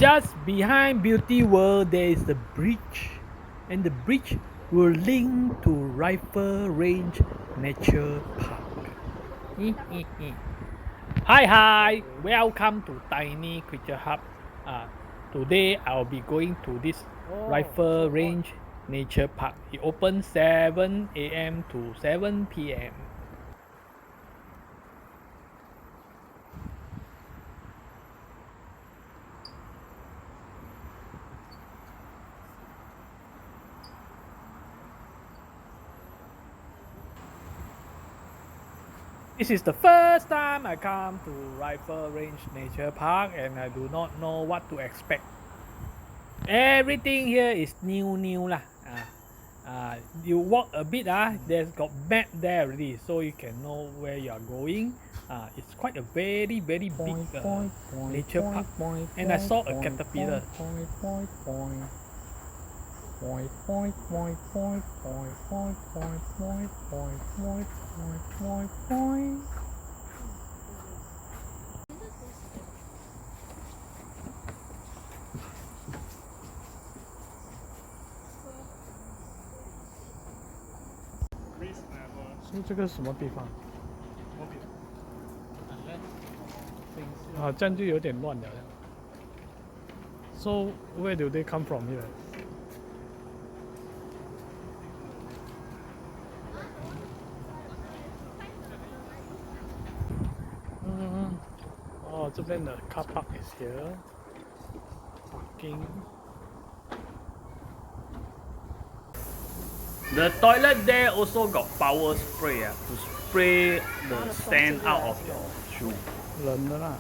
Just behind Beauty World there is the bridge, and the bridge will link to Rifle Range Nature Park. Hi, welcome to Tiny Creature Hub. Today I'll be going to this Rifle Range Nature Park. It opens 7 a.m. to 7 p.m. This is the first time I come to Rifle Range Nature Park and I do not know what to expect. Everything here is new lah. You walk a bit there's got map there already so you can know where you are going. It's quite a very big nature park, and I saw a caterpillar. So 这个是什么地方？这样就有点乱了。So where do they come from here? Oh, 这边的 car park is here. Parking. The toilet there also got power spray to spray the sand out of your shoe. 人的啦。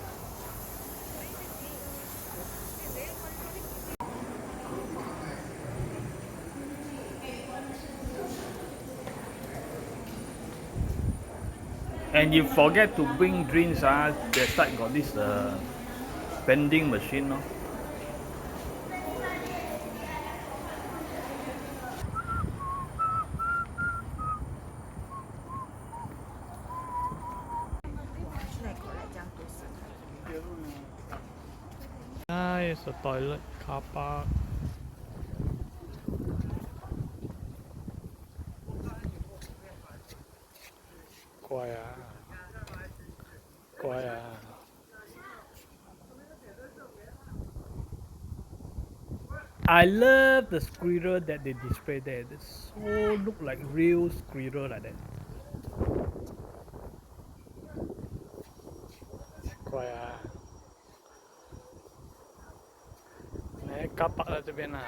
And you forget to bring drinks, that side got this vending machine. Nice, a toilet car park. Quiet. I love the squirrel that they display there. They so look like real squirrel like that. Quiet. 来，car park 在这边啦。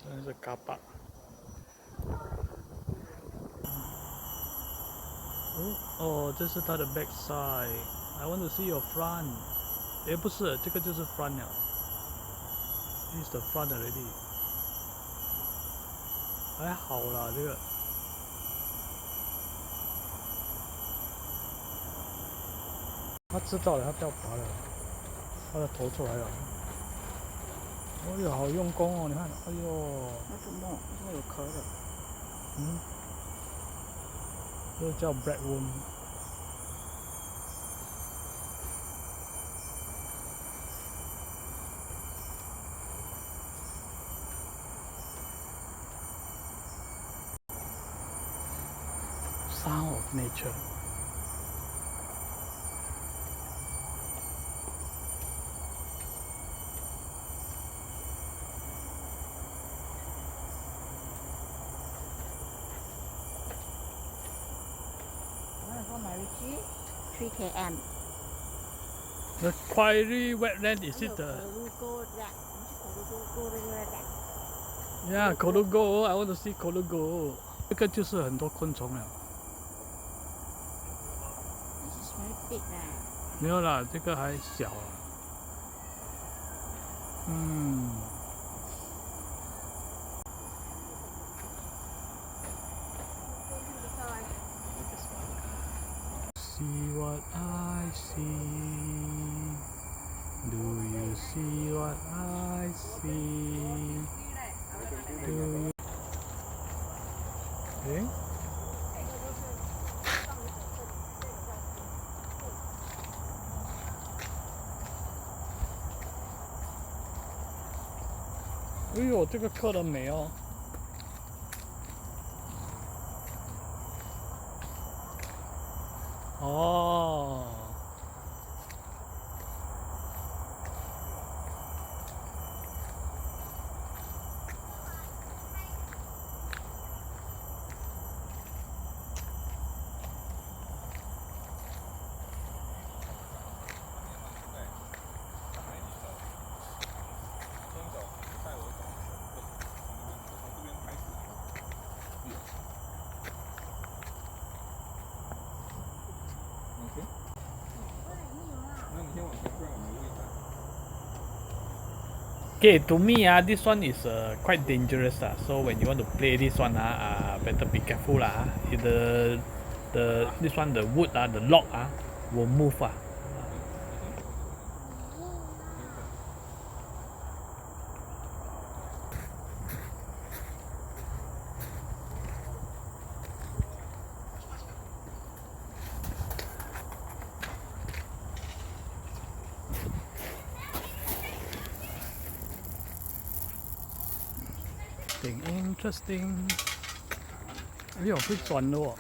这是 car park。哦，这是它的 back side。I want to see your front。不是，这个就是 front 了。This is the front already。还好啦，这个。他知道了，他不要拔了，他的头出来了。哎呦，好用功哦！你看，哎呦。那是梦，这有壳的。这叫 black worm。Sound of nature。3 km. The quarry wetland is it the? Yeah, Korugo. I want to see Korugo. 这个就是很多昆虫了。This is very big 没有啦，这个还小啊。See what I see. Do you see what I see? Do you? 哎呦，这个刻的美哦。哦。Okay, to me this one is quite dangerous so when you want to play this one better be careful the this one the wood the log will move挺 interesting。哎呦，会转的哦。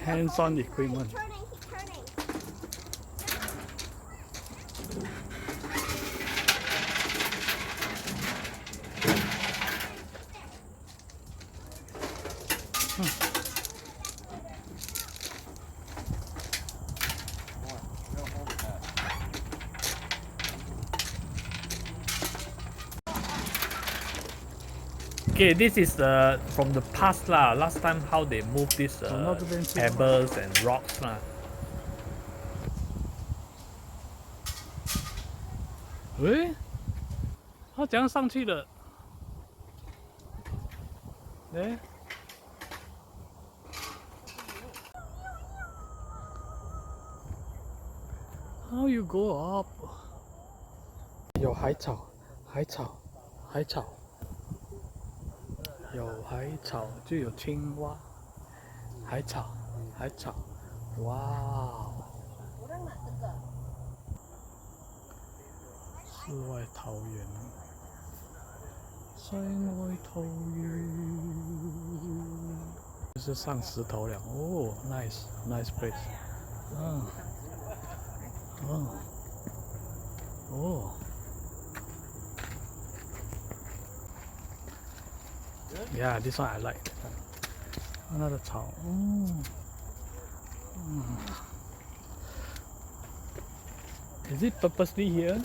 Hands-on equipment。Okay, this is from the past last time how they move these 走到这边去。pebbles and rocks 诶，他怎样上去的？诶。How you go up？ 有海草，海草，海草，有海草就有青蛙，海草，海草，哇哦！世外桃源，世外桃源，就是上石头了哦，nice place， 嗯，哦，哦。Yeah, this one I like. 那个草，Is it purposely here?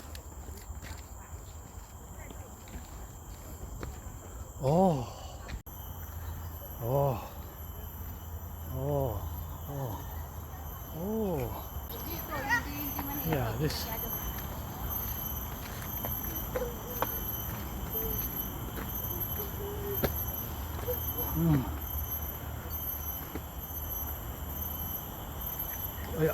Oh. Oh. Oh. Oh. Oh. Yeah, this. Oh yeah.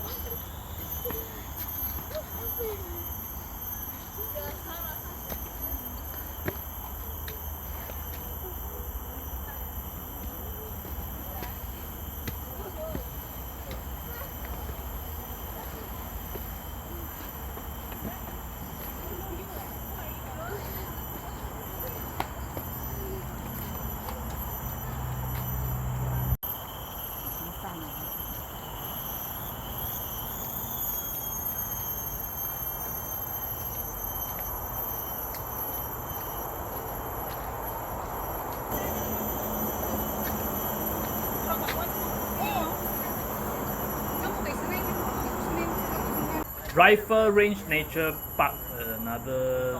Rifle Range Nature Park, another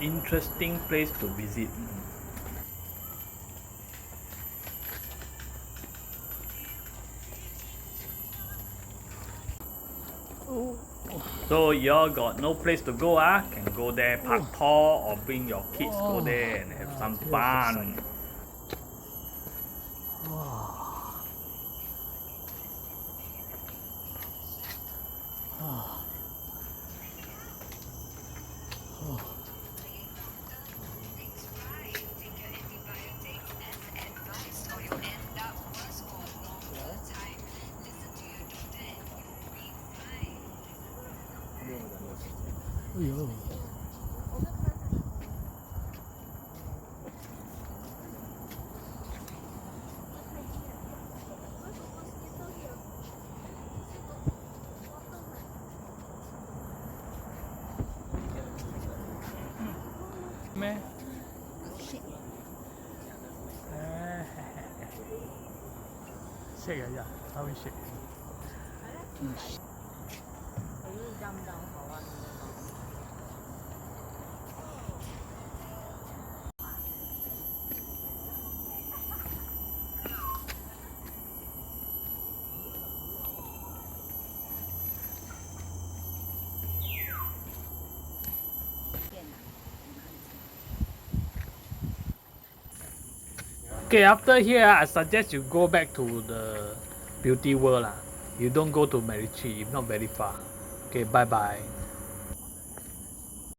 interesting place to visit. So y'all got no place to go can go there park tall or bring your kids go there and have some fun. shake. Shake yeah, how we shake? Okay, after here, I suggest you go back to the beauty world lah. You don't go to Macritchie, if not very far. Okay, bye bye.